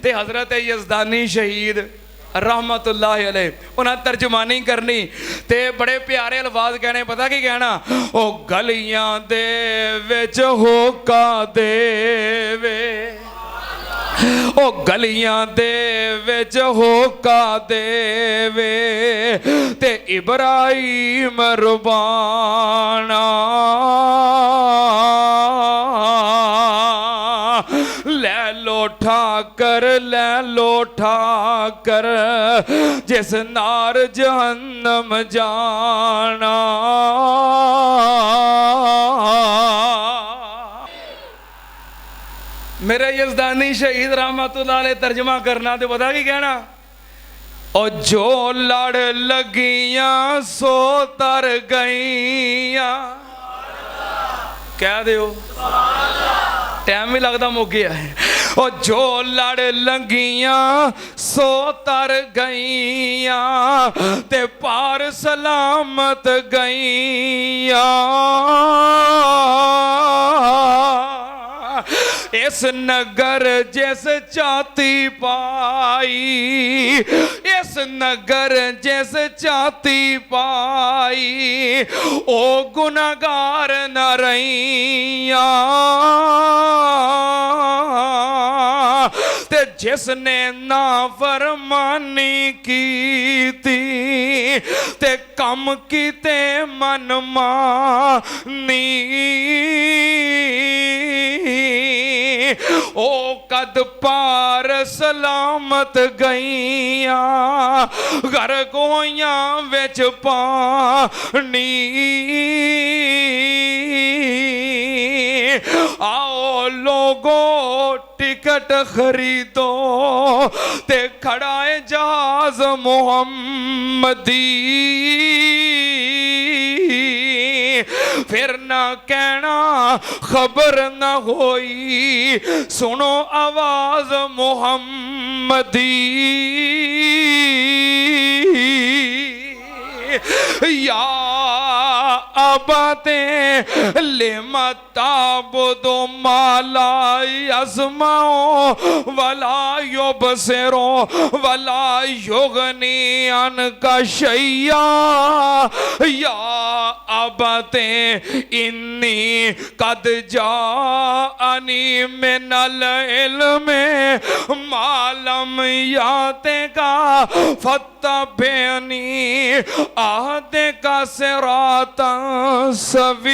تے حضرت یزدانی شہید رحمت اللہ علیہ انہاں ترجمانی کرنی تے بڑے پیارے الفاظ کہنے پتہ کی کہنا او گلیاں دے وچ ہوکا دے وے او گلیاں دے وچ ہوکا دے وے تے ابراہیم ربانا لے لو ٹھا کر جس نار جہنم جانا میرے یزدانی شہید رحمت اللہ علیہ ترجمہ کرنا تو پتہ کی کہنا او جو لڑ لگیاں سو تر گئیاں کہہ دیو ٹائم بھی لگتا مک گیا ہے او جو لڑ لگیاں سو تر گئیاں تے پار سلامت گئیاں اس نگر جیس چاہتی پائی اس نگر جیس چاہتی پائی او گناہگار نہ رہیاں تے جس نے نافرمانی کی تھی تے کم کیتے من مانی او قد پار سلامت گئیاں غرقویاں وچ پانی آؤ لوگو ٹکٹ خریدو تے کھڑا ہے جہاز محمدی پھر نہ کہنا خبر نہ ہوئی سنو آواز محمدی یا آبادیں لما تعبدو ما لا یسمعو ولا یبصرو ولا یغنی عنک شیئا یا آبادیں انی قد جاءنی من العلم ما لم یاتک فتبعنی اہدک صراطا سویا